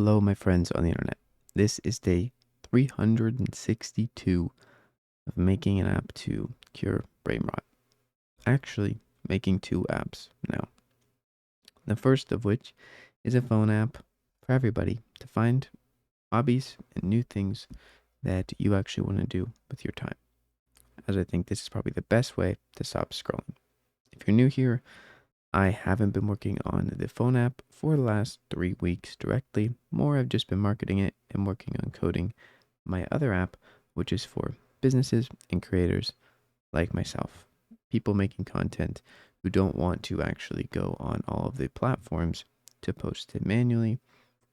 Hello, my friends on the internet. This is day 362 of making an app to cure brain rot. Actually, making two apps now. The first of which is a phone app for everybody to find hobbies and new things that you actually want to do with your time, as I think this is probably the best way to stop scrolling. If you're new here, I haven't been working on the phone app for the last 3 weeks directly. More, I've just been marketing it and working on coding my other app, which is for businesses and creators like myself. People making content who don't want to actually go on all of the platforms to post it manually.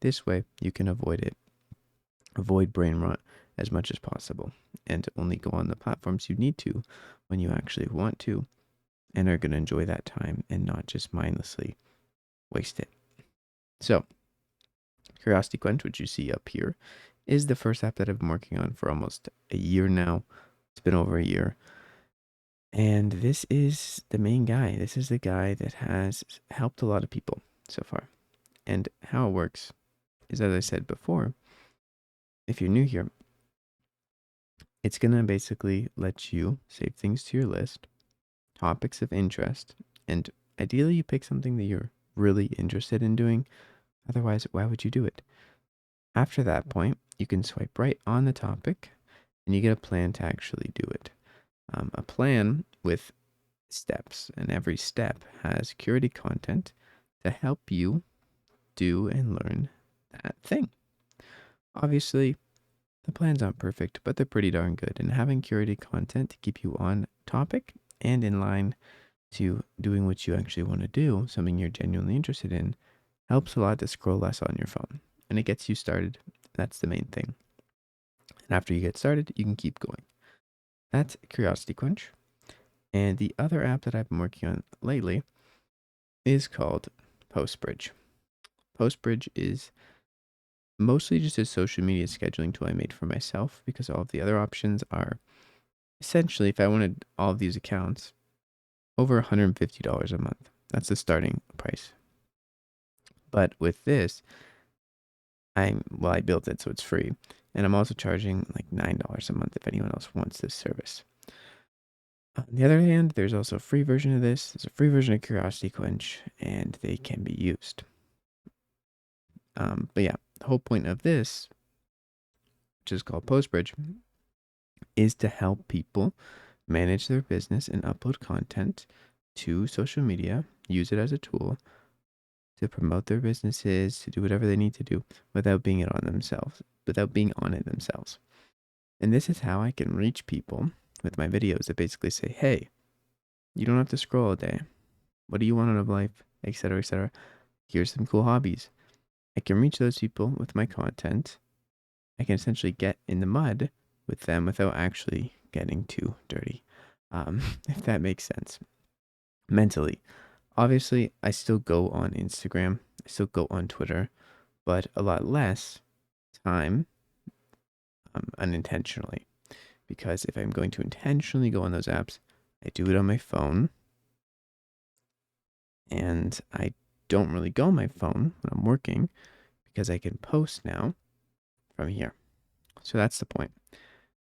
This way, you can avoid brain rot as much as possible, and only go on the platforms you need to when you actually want to and are going to enjoy that time and not just mindlessly waste it. So, Curiosity Quench, which you see up here, is the first app that I've been working on for almost a year now. It's been over a year. And this is the main guy. This is the guy that has helped a lot of people so far. And how it works is, as I said before, if you're new here, it's going to basically let you save things to your list, topics of interest, and ideally you pick something that you're really interested in doing. Otherwise, why would you do it? After that point, you can swipe right on the topic and you get a plan to actually do it. A plan with steps, and every step has curated content to help you do and learn that thing. Obviously, the plans aren't perfect, but they're pretty darn good, and having curated content to keep you on topic and in line to doing what you actually want to do, something you're genuinely interested in, helps a lot to scroll less on your phone. And it gets you started. That's the main thing. And after you get started, you can keep going. That's Curiosity Quench. And the other app that I've been working on lately is called Postbridge. Postbridge is mostly just a social media scheduling tool I made for myself, because all of the other options are essentially, if I wanted all of these accounts, over $150 a month. That's the starting price. But with this, I built it so it's free. And I'm also charging like $9 a month if anyone else wants this service. On the other hand, there's also a free version of this. There's a free version of Curiosity Quench, and they can be used. But yeah, the whole point of this, which is called Postbridge, is to help people manage their business and upload content to social media, use it as a tool to promote their businesses, to do whatever they need to do without being on it themselves. And this is how I can reach people with my videos that basically say, hey, you don't have to scroll all day. What do you want out of life? Etc., etc. Here's some cool hobbies. I can reach those people with my content. I can essentially get in the mud with them without actually getting too dirty, if that makes sense. Mentally, obviously, I still go on Instagram, I still go on Twitter, but a lot less time unintentionally. Because if I'm going to intentionally go on those apps, I do it on my phone, and I don't really go on my phone when I'm working because I can post now from here. So that's the point.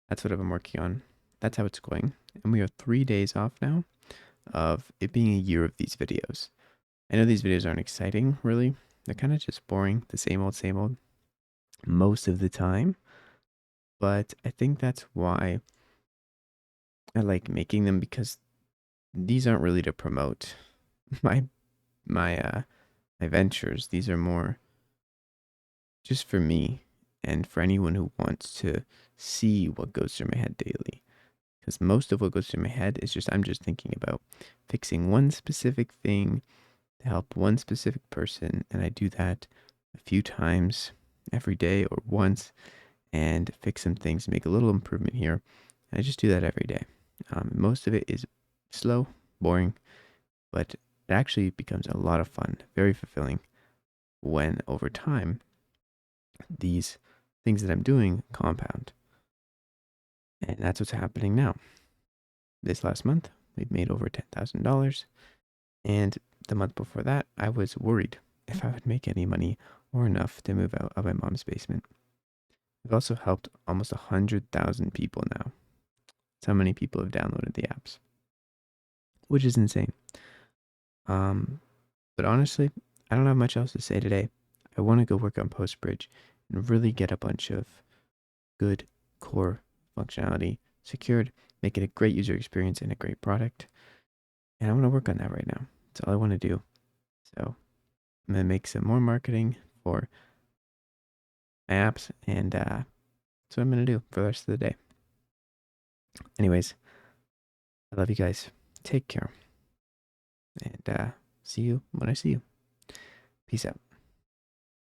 That's what I've been working on. That's how it's going. And we are 3 days off now of it being a year of these videos. I know these videos aren't exciting, really. They're kind of just boring, the same old, most of the time. But I think that's why I like making them, because these aren't really to promote my my ventures. These are more just for me and for anyone who wants to see what goes through my head daily. Because most of what goes through my head is just, I'm just thinking about fixing one specific thing to help one specific person. And I do that a few times every day or once, and fix some things, make a little improvement here. And I just do that every day. Most of it is slow, boring, but it actually becomes a lot of fun, very fulfilling when over time these things that I'm doing compound. And that's what's happening now. This last month, we've made over $10,000. And the month before that, I was worried if I would make any money or enough to move out of my mom's basement. We've also helped almost 100,000 people now. That's how many people have downloaded the apps, which is insane. But honestly, I don't have much else to say today. I want to go work on PostBridge and really get a bunch of good core functionality secured, make it a great user experience and a great product. And I want to work on that right now. That's all I want to do. So I'm going to make some more marketing for my apps, and that's what I'm going to do for the rest of the day. Anyways, I love you guys. Take care. And see you when I see you. Peace out.